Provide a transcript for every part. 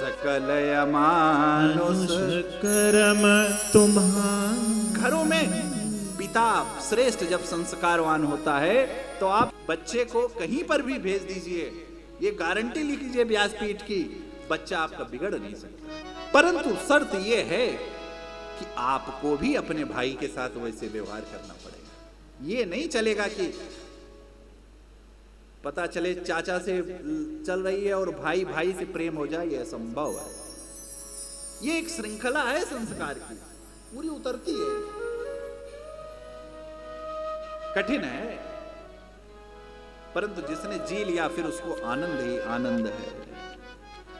सकल अमानुष करम तुम्हारा। घरों में पिता श्रेष्ठ जब संस्कारवान होता है तो आप बच्चे को कहीं पर भी भेज दीजिए, ये गारंटी लिख लीजिए व्यासपीठ की, बच्चा आपका बिगड़ नहीं सकता। परंतु शर्त ये है कि आपको भी अपने भाई के साथ वैसे व्यवहार करना पड़ेगा। ये नहीं चलेगा कि पता चले चाचा से चल रही है और भाई भाई से प्रेम हो जाए, ये असंभव है। ये एक श्रृंखला है संस्कार की, पूरी उतरती है, कठिन है, परंतु जिसने जी लिया फिर उसको आनंद ही आनंद है।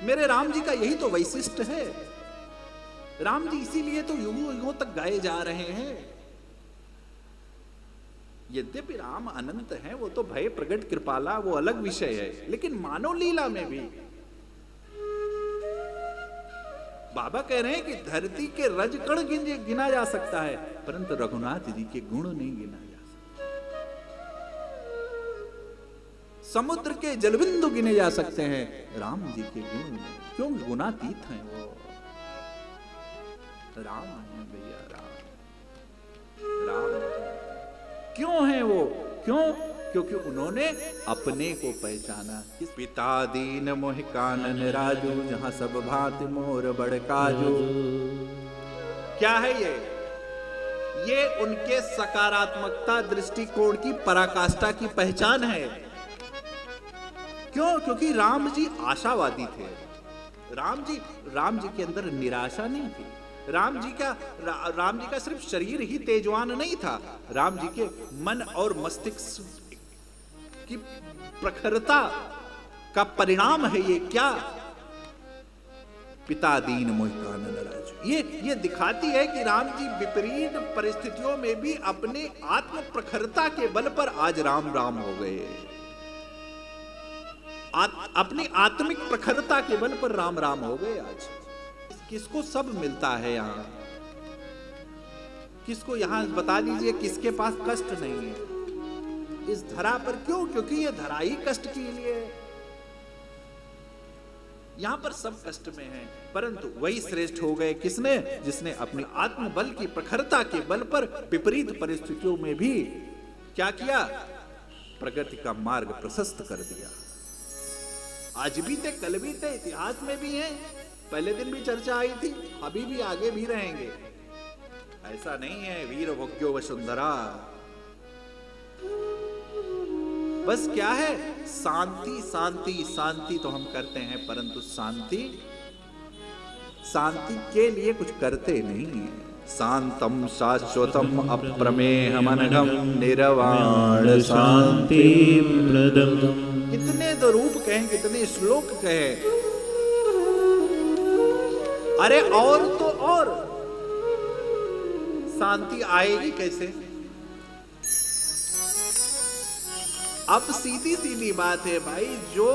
मेरे राम जी का यही तो वैशिष्ट है। राम जी इसीलिए तो युगों युगों तक गाए जा रहे हैं। यद्यपि राम अनंत हैं, वो तो भय प्रगट कृपाला, वो अलग विषय है, लेकिन मानव लीला में भी बाबा कह रहे हैं कि धरती के रजकण गिना जा सकता है, परंतु रघुनाथ जी के गुण नहीं गिना जा सकता। समुद्र के जलबिंदु गिने जा सकते हैं, राम जी के गुण क्यों? गुणातीत हैं वो। राम है भैया, राम क्यों है वो? क्यों? क्योंकि उन्होंने अपने को पहचाना। पिता दीन मोहि कानन राजू, जहां सब भांति मोर बड़ काजू। क्या है ये उनके सकारात्मकता दृष्टिकोण की पराकाष्ठा की पहचान है। क्यों? क्योंकि राम जी आशावादी थे। राम जी के अंदर निराशा नहीं थी। राम जी का सिर्फ शरीर ही तेजवान नहीं था, राम जी के मन और मस्तिष्क की प्रखरता का परिणाम है ये। क्या? पिता दीन मोहि कानन राजू, ये दिखाती है कि राम जी विपरीत परिस्थितियों में भी अपने आत्म प्रखरता के बल पर आज राम राम हो गए। अपनी आत्मिक प्रखरता के बल पर राम राम हो गए। आज किसको सब मिलता है यहां? किसको यहां बता दीजिए किसके पास कष्ट नहीं है इस धरा पर? क्यों? क्योंकि ये धरा ही कष्ट के लिए है। यहां पर सब कष्ट में हैं, परंतु वही श्रेष्ठ हो गए किसने? जिसने अपनी आत्मबल की प्रखरता के बल पर विपरीत परिस्थितियों में भी क्या किया? प्रगति का मार्ग प्रशस्त कर दिया। आज भी थे, कल भी थे, इतिहास में भी हैं, पहले दिन भी चर्चा आई थी, अभी भी आगे भी रहेंगे। ऐसा नहीं है वीर भोग्यो वसुंधरा। बस क्या है? शांति शांति शांति तो हम करते हैं, परंतु शांति के लिए कुछ करते नहीं है। शांतम शाश्वतम अप्रमेयमनघम निर्वाण शांति प्रदम। कितने तो रूप कहें, कितने श्लोक कहें, अरे और तो और शांति आएगी कैसे? अब सीधी सीधी बात है भाई, जो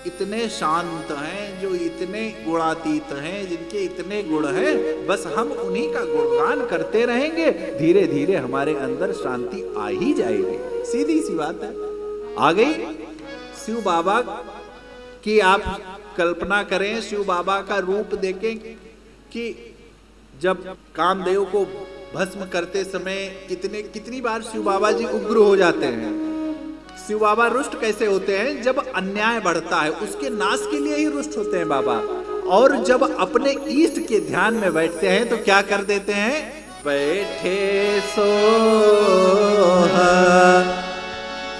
इतने शांत हैं, जो इतने गुणातीत हैं, जिनके इतने गुण हैं, बस हम उन्हीं का गुणगान करते रहेंगे, धीरे धीरे हमारे अंदर शांति आ ही जाएगी। सीधी सी बात है। आ गई? शिव बाबा की आप कल्पना करें, शिव बाबा का रूप देखें कि जब कामदेव को भस्म करते समय कितनी बार शिव बाबा जी उग्र हो जाते हैं। शिव बाबा रुष्ट कैसे होते हैं? जब अन्याय बढ़ता है उसके नाश के लिए ही रुष्ट होते हैं बाबा। और जब अपने इष्ट के ध्यान में बैठते हैं तो क्या कर देते हैं? बैठे सो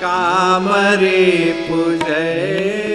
कामरे पूजय,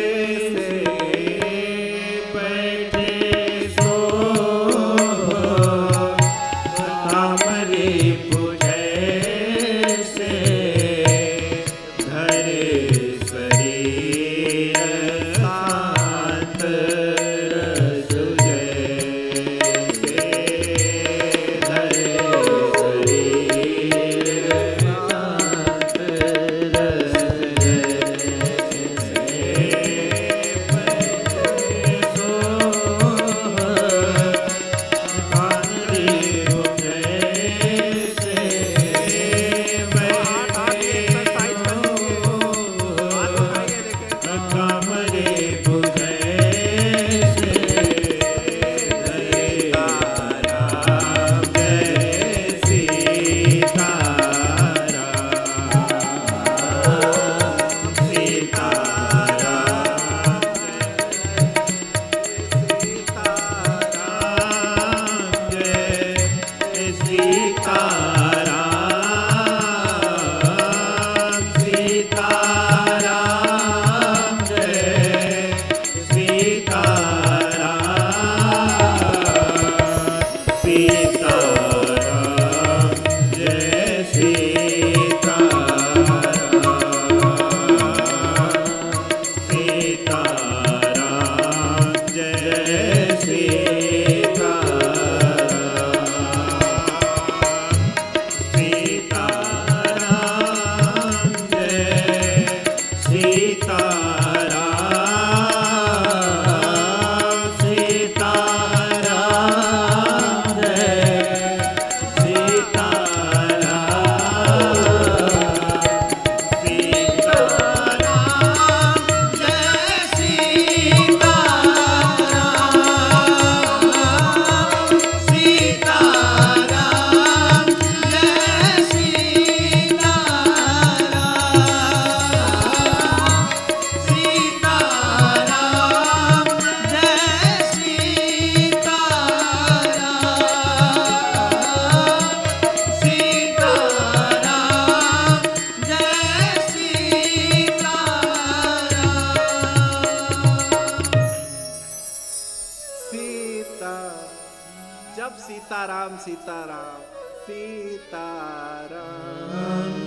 सीताराम सीताराम सीताराम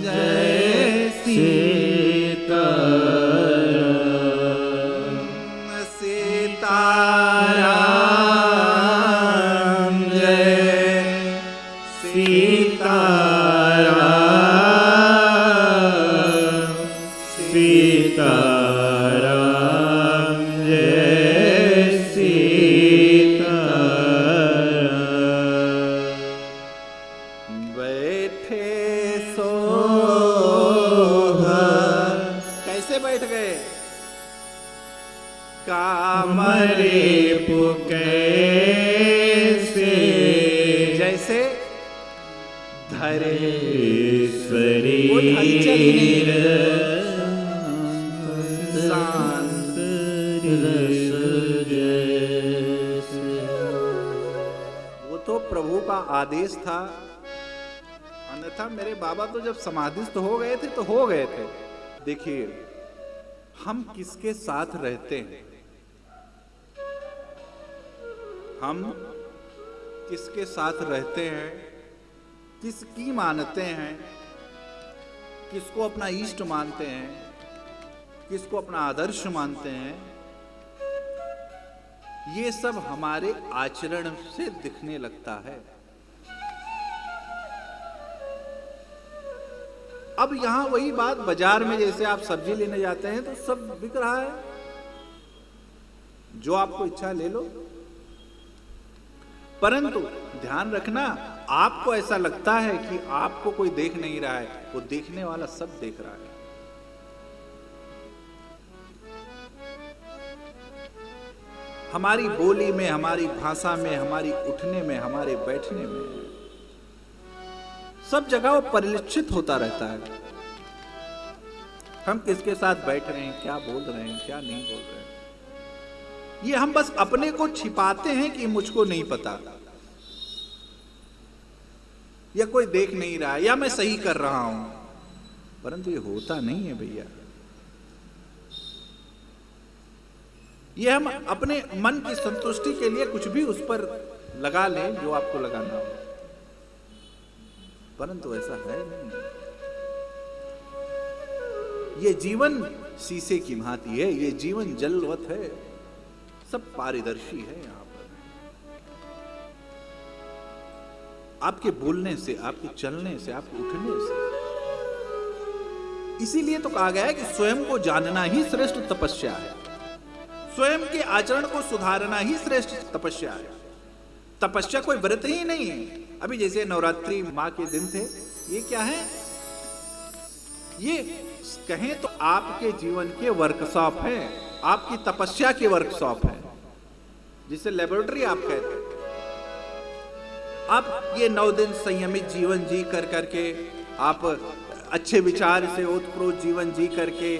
जय सीताराम सीताराम जय सीताराम सीताराम जय सीताराम। बैठे सो कैसे बैठ गए? कामरे पुकैसे जैसे धरे शरीर शांत वो तो प्रभु का आदेश था, अन्यथा मेरे बाबा तो जब समाधिस्थ हो गए थे तो हो गए थे। देखिए हम किसके साथ रहते हैं, हम किसके साथ रहते हैं, किसकी मानते हैं, किसको अपना इष्ट मानते हैं, किसको अपना आदर्श मानते हैं, ये सब हमारे आचरण से दिखने लगता है। अब यहां वही बात, बाजार में जैसे आप सब्जी लेने जाते हैं तो सब बिक रहा है, जो आपको इच्छा ले लो, परंतु ध्यान रखना आपको ऐसा लगता है कि आपको कोई देख नहीं रहा है, वो देखने वाला सब देख रहा है। हमारी बोली में, हमारी भाषा में, हमारी उठने में, हमारे बैठने में, सब जगह वो परिलक्षित होता रहता है। हम किसके साथ बैठ रहे हैं, क्या बोल रहे हैं, क्या नहीं बोल रहे हैं, ये हम बस अपने को छिपाते हैं कि मुझको नहीं पता, या कोई देख नहीं रहा है, या मैं सही कर रहा हूं, परंतु ये होता नहीं है भैया। ये हम अपने मन की संतुष्टि के लिए कुछ भी उस पर लगा लें जो आपको लगाना हो, परंतु ऐसा है नहीं। ये जीवन शीशे की भांति है, ये जीवन जलवत है, सब पारदर्शी है। यहां पर आपके बोलने से, आपके चलने से, आपके उठने से, इसीलिए तो कहा गया है कि स्वयं को जानना ही श्रेष्ठ तपस्या है, स्वयं के आचरण को सुधारना ही श्रेष्ठ तपस्या है। तपस्या कोई व्रत ही नहीं है। अभी जैसे नवरात्रि माँ के दिन थे, ये क्या है, ये कहें तो आपके जीवन के वर्कशॉप है, आपकी तपस्या के वर्कशॉप है, जिसे लेबोरेटरी आप कहते हैं। आप ये 9 दिन संयमित जीवन जी कर करके, आप अच्छे विचार से ओतप्रोत जीवन जी करके,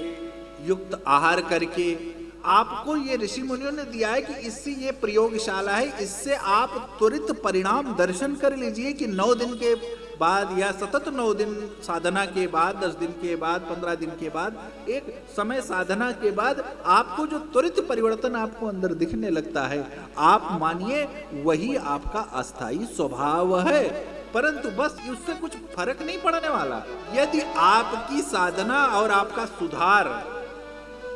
युक्त आहार करके, आपको ये ऋषि मुनियों ने दिया है कि इससे ये प्रयोगशाला है, इससे आप त्वरित परिणाम दर्शन कर लीजिए कि 9 दिन के बाद या सतत 9 दिन साधना के बाद, 10 दिन के बाद, 15 दिन के बाद, एक समय साधना के बाद आपको जो त्वरित परिवर्तन आपको अंदर दिखने लगता है, आप मानिए वही आपका अस्थाई स्वभाव है। परंतु बस उससे कुछ फर्क नहीं पड़ने वाला। यदि आपकी साधना और आपका सुधार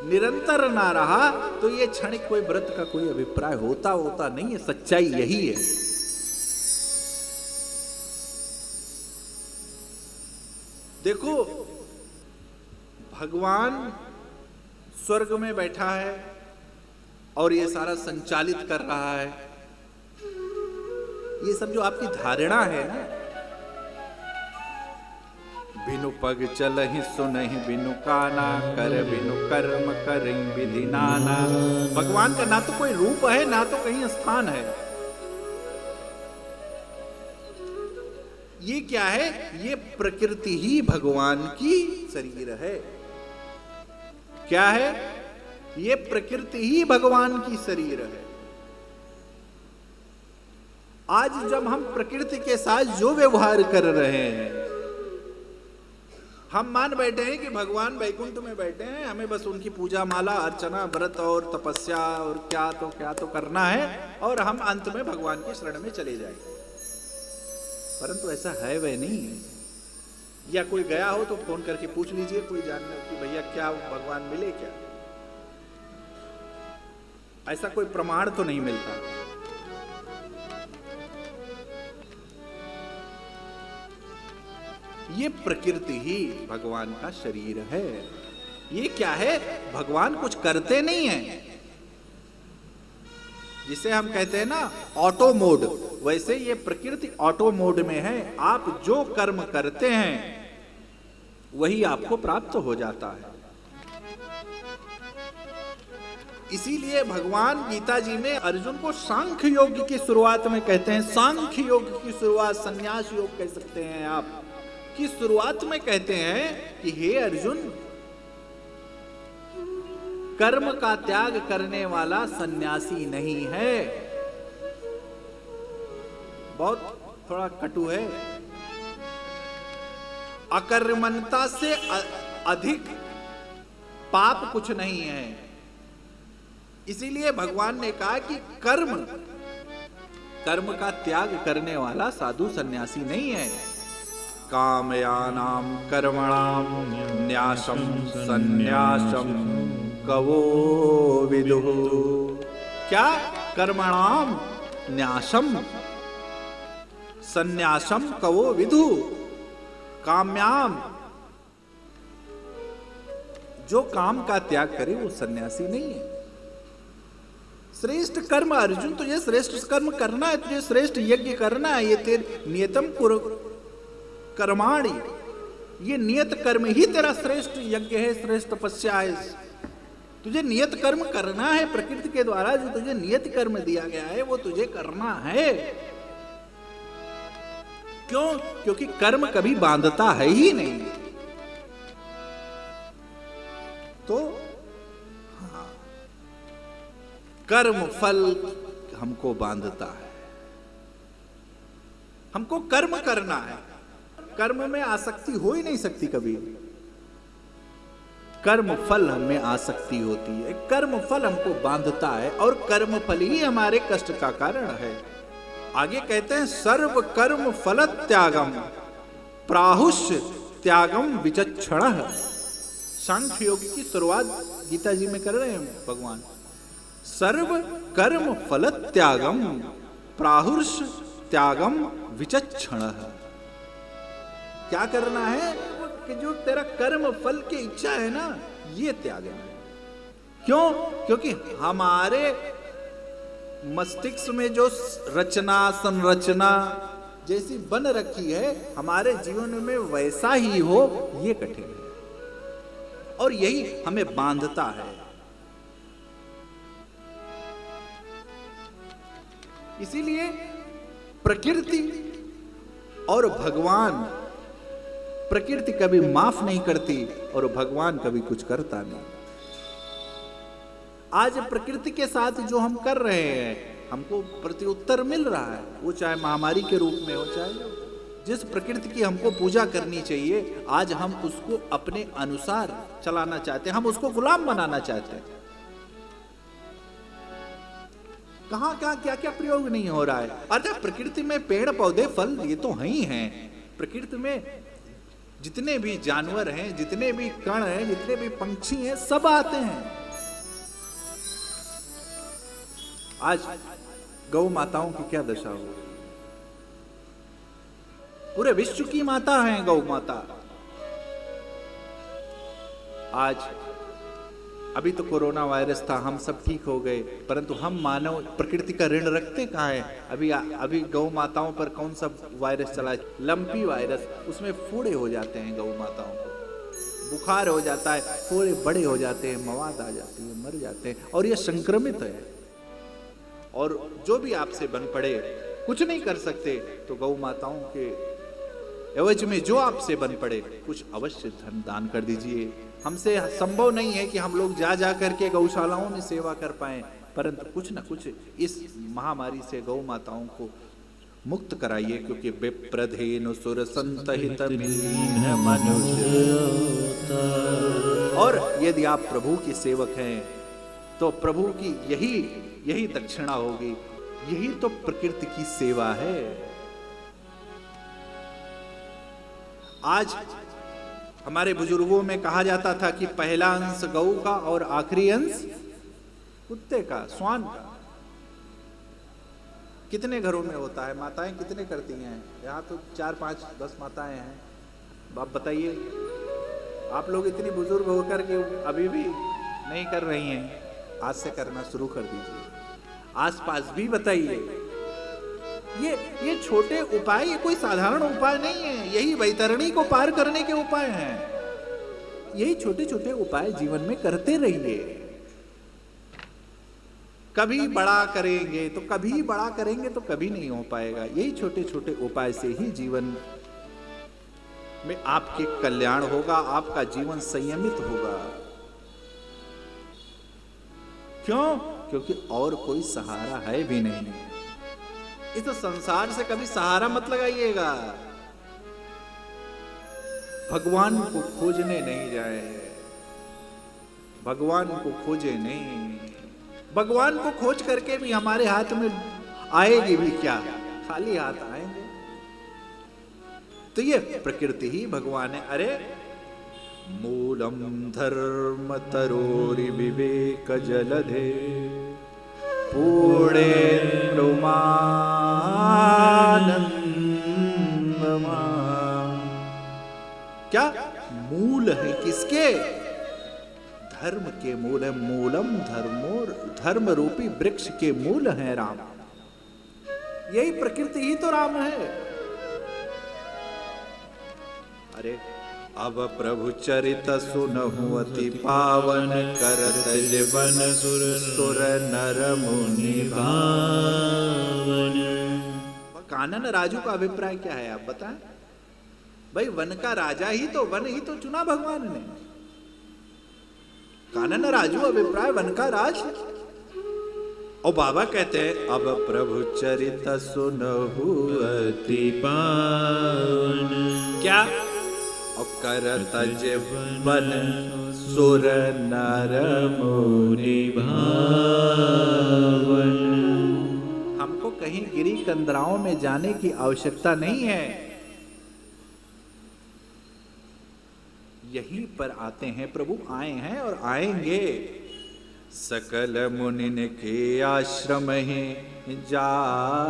निरंतर ना रहा तो ये क्षणिक कोई व्रत का कोई अभिप्राय होता नहीं है। सच्चाई यही है। देखो, भगवान स्वर्ग में बैठा है और ये सारा संचालित कर रहा है। ये सब जो आपकी धारणा है ना, बिनु पग चलहि सुनहि बिनु काना, कर बिनु कर्म करहि विधि नाना। भगवान का ना तो कोई रूप है, ना तो कहीं स्थान है। ये क्या है? ये प्रकृति ही भगवान की शरीर है। क्या है? ये प्रकृति ही भगवान की शरीर है। आज जब हम प्रकृति के साथ जो व्यवहार कर रहे हैं, हम मान बैठे हैं कि भगवान वैकुंठ में बैठे हैं, हमें बस उनकी पूजा माला अर्चना व्रत और तपस्या और क्या तो करना है और हम अंत में भगवान की शरण में चले जाएंगे। परंतु ऐसा है वह नहीं है। या कोई गया हो तो फोन करके पूछ लीजिए कोई जानने कि भैया क्या भगवान मिले क्या? ऐसा कोई प्रमाण तो नहीं मिलता। ये प्रकृति ही भगवान का शरीर है। ये क्या है? भगवान कुछ करते नहीं है। जिसे हम कहते हैं ना ऑटो मोड, वैसे ये प्रकृति ऑटो मोड में है। आप जो कर्म करते हैं वही आपको प्राप्त हो जाता है। इसीलिए भगवान गीता जी में अर्जुन को सांख्य योग की शुरुआत में कहते हैं। सांख्य योग की शुरुआत, संन्यास योग कह सकते हैं आप, की शुरुआत में कहते हैं कि हे अर्जुन, कर्म का त्याग करने वाला सन्यासी नहीं है। बहुत थोड़ा कटु है। अकर्मण्यता से अधिक पाप कुछ नहीं है। इसीलिए भगवान ने कहा कि कर्म का त्याग करने वाला साधु सन्यासी नहीं है। कामयानाम कर्मणाम न्यासम सन्यासम कवो विदुः। क्या? कर्मणाम न्यासम सन्यासम कवो विदुः। काम्याम, जो काम का त्याग करे वो सन्यासी नहीं है। श्रेष्ठ कर्म अर्जुन, तुझे श्रेष्ठ कर्म करना है, तुझे श्रेष्ठ यज्ञ करना है। ये तेरे नियतम कर्माणि, ये नियत कर्म ही तेरा श्रेष्ठ यज्ञ है, श्रेष्ठ तपस्या है। तुझे नियत कर्म करना है। प्रकृति के द्वारा जो तुझे नियत कर्म दिया गया है वो तुझे करना है। क्यों? क्योंकि कर्म कभी बांधता है ही नहीं। तो हाँ, कर्म फल हमको बांधता है। हमको कर्म करना है। कर्म में आसक्ति हो ही नहीं सकती कभी। कर्म फल हमें आसक्ति होती है। कर्म फल हमको बांधता है और कर्म फल ही हमारे कष्ट का कारण है। आगे कहते हैं सर्व कर्म फल त्यागम प्राहुष्य त्यागम विचक्षण। सांख्य योग की शुरुआत गीता जी में कर रहे हैं भगवान। सर्व कर्म फल त्यागम प्राहुष्य त्यागम विचक्षण। क्या करना है? कि जो तेरा कर्म फल की इच्छा है ना, ये त्याग है। क्यों? क्योंकि हमारे मस्तिष्क में जो रचना संरचना जैसी बन रखी है, हमारे जीवन में वैसा ही हो, ये कठिन है और यही हमें बांधता है। इसीलिए प्रकृति और भगवान, प्रकृति कभी माफ नहीं करती और भगवान कभी कुछ करता नहीं। आज प्रकृति के साथ जो हम कर रहे हैं, हमको प्रत्युत्तर मिल रहा है। वो चाहे महामारी के रूप में हो, चाहे जिस प्रकृति की हमको पूजा करनी चाहिए, आज हम उसको अपने अनुसार चलाना चाहते हैं, हम उसको गुलाम बनाना चाहते हैं। कहां क्या क्या क्या प्रयोग नहीं हो रहा है। अर्थात प्रकृति में पेड़ पौधे फल ये तो हैं ही हैं। प्रकृति में जितने भी जानवर हैं, जितने भी कण हैं, जितने भी पंछी हैं, सब आते हैं। आज गौ माताओं की क्या दशा हो, पूरे विश्व की माता है गौ माता। आज अभी तो कोरोना वायरस था, हम सब ठीक हो गए, परंतु हम मानव प्रकृति का ऋण रखते कहाँ है। अभी गौ माताओं पर कौन सा वायरस चला, लंपी वायरस, उसमें फोड़े हो जाते हैं गौ माताओं को, बुखार हो जाता है, फोड़े बड़े हो जाते हैं, मवाद आ जाती है, मर जाते हैं, और ये संक्रमित है। और जो भी आपसे बन पड़े, कुछ नहीं कर सकते, तो गौ माताओं के एवज में जो आपसे बन पड़े, कुछ अवश्य धन दान कर दीजिए। हमसे संभव नहीं है कि हम लोग जा करके गौशालाओं में सेवा कर पाएं, परंतु कुछ न कुछ इस महामारी से गौ माताओं को मुक्त कराइए, क्योंकि विप्रधेनु सुर संतहित मनुष्य। और यदि आप प्रभु के सेवक हैं तो प्रभु की यही दक्षिणा होगी, यही तो प्रकृति की सेवा है। आज हमारे बुजुर्गों में कहा जाता था कि पहला अंश गऊ का और आखिरी अंश कुत्ते का, श्वान का। कितने घरों में होता है, माताएं कितने करती हैं? यहाँ तो 4, 5, 10 माताएं हैं। आप बताइए, आप लोग इतनी बुजुर्ग होकर के अभी भी नहीं कर रही हैं, आज से करना शुरू कर दीजिए। आसपास भी बताइए। ये छोटे उपाय, ये कोई साधारण उपाय नहीं है, यही वैतरणी को पार करने के उपाय हैं। यही छोटे छोटे उपाय जीवन में करते रहिए। कभी बड़ा करेंगे तो कभी नहीं हो पाएगा। यही छोटे छोटे उपाय से ही जीवन में आपके कल्याण होगा, आपका जीवन संयमित होगा। क्यों? क्योंकि और कोई सहारा है भी नहीं। इस संसार से कभी सहारा मत लगाइएगा। भगवान को खोजने नहीं जाए, भगवान को खोजे नहीं। भगवान को खोज करके भी हमारे हाथ में आएगी भी क्या, खाली हाथ आएंगे। तो ये प्रकृति ही भगवान है। अरे मूलम धर्म तरोरि विवेक जलधे पूर्णेन्दुमानन्दमा। क्या मूल है किसके? धर्म के मूल है। मूलम धर्म रूपी वृक्ष के मूल है राम। यही प्रकृति ही तो राम है। अरे अब प्रभु चरित सुनहु अति पावन, करत जीवन सुर नर मुनि भावन। कानन राजू का अभिप्राय क्या है, आप बताएं भाई। वन का राजा ही तो, वन ही तो चुना भगवान ने। कानन राजू अभिप्राय वन का राज। और बाबा कहते हैं अब प्रभु चरित सुनहु अति पावन। क्या? और करत जीवन सुर नर मुनि भावन। हमको कहीं गिरी कंदराओं में जाने की आवश्यकता नहीं है, यहीं पर आते हैं प्रभु, आए हैं और आएंगे। सकल मुनिन के आश्रम ही जाई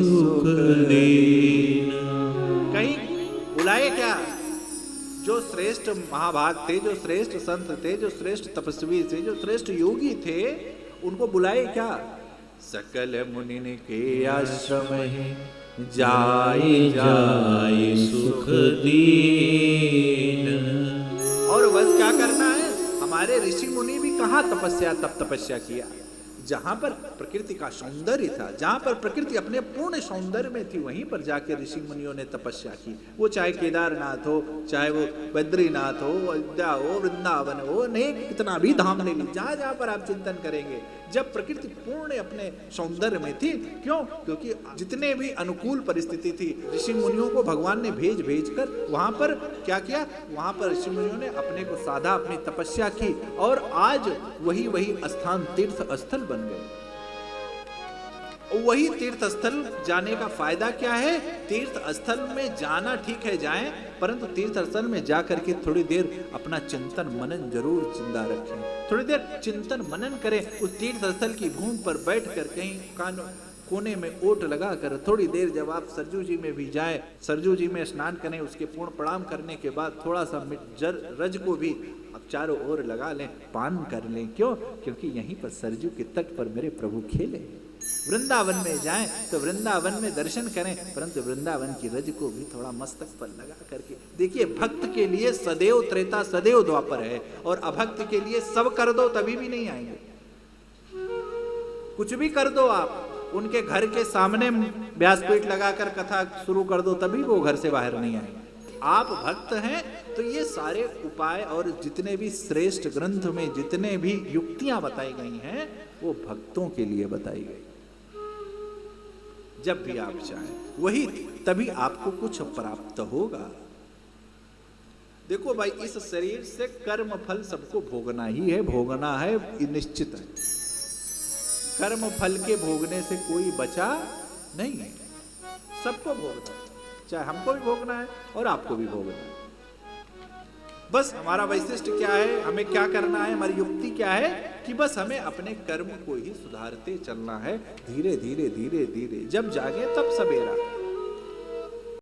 सुख दीना। कहीं बुलाए क्या? जो श्रेष्ठ महाभाग थे, जो श्रेष्ठ संत थे, जो श्रेष्ठ तपस्वी थे, जो श्रेष्ठ योगी थे, उनको बुलाए क्या? सकल मुनिन के आश्रम ही जाई सुख दीन। और बस क्या करना है? हमारे ऋषि मुनि भी कहाँ तप तपस्या किया, जहां पर प्रकृति का सौंदर्य था, जहां पर प्रकृति अपने पूर्ण सौंदर्य में थी, वहीं पर जाके ऋषि मुनियों ने तपस्या की। वो चाहे केदारनाथ हो, चाहे वो बद्रीनाथ हो, अयोध्या हो, वृंदावन हो, अनेक कितना भी धाम ले लीजिए, जहां जहां पर आप चिंतन करेंगे, जब प्रकृति पूर्ण अपने सौंदर्य में थी। क्यों? क्योंकि जितने भी अनुकूल परिस्थिति थी, ऋषि मुनियों को भगवान ने भेज कर वहां पर क्या किया, वहां पर ऋषि मुनियों ने अपने को साधा, अपनी तपस्या की, और आज वही स्थान तीर्थ स्थल बन गए। वही तीर्थ स्थल जाने का फायदा क्या है? तीर्थ स्थल में जाना ठीक है, जाएं, परंतु तीर्थ स्थल में जाकर के थोड़ी देर अपना चिंतन मनन जरूर जिंदा रखें। थोड़ी देर चिंतन मनन करें, उस तीर्थ स्थल की भूमि पर बैठ कर कहीं कोने में ओट लगा कर थोड़ी देर, जब आप सरजू जी में भी जाएं, सरजू जी में स्नान करें, उसके पूर्ण प्रणाम करने के बाद थोड़ा सा रज को भी आप चारों ओर लगा लें, पान कर लें। क्यों? क्योंकि यहीं पर सरजू के तट पर मेरे प्रभु खेले। वृंदावन में जाएं तो वृंदावन में दर्शन करें, परंतु वृंदावन की रज को भी थोड़ा मस्तक पर लगा करके देखिए। भक्त के लिए सदैव त्रेता, सदैव द्वापर है, और अभक्त के लिए सब कर दो तभी भी नहीं आएंगे। कुछ भी कर दो आप, उनके घर के सामने व्यासपीठ लगाकर कथा शुरू कर दो, तभी वो घर से बाहर नहीं आएंगे। आप भक्त हैं तो ये सारे उपाय और जितने भी श्रेष्ठ ग्रंथ में जितने भी युक्तियां बताई गई हैं, वो भक्तों के लिए बताई गई। जब भी आप चाहें वही, तभी आपको कुछ प्राप्त होगा। देखो भाई, इस शरीर से कर्म फल सबको भोगना ही है, भोगना है, निश्चित है। कर्म फल के भोगने से कोई बचा नहीं है, सबको भोगना है, चाहे हमको भी भोगना है और आपको भी भोगना है। बस हमारा वैशिष्ट क्या है, हमें क्या करना है, हमारी युक्ति क्या है कि बस हमें अपने कर्म को ही सुधारते चलना है, धीरे धीरे धीरे धीरे। जब जागे तब सवेरा।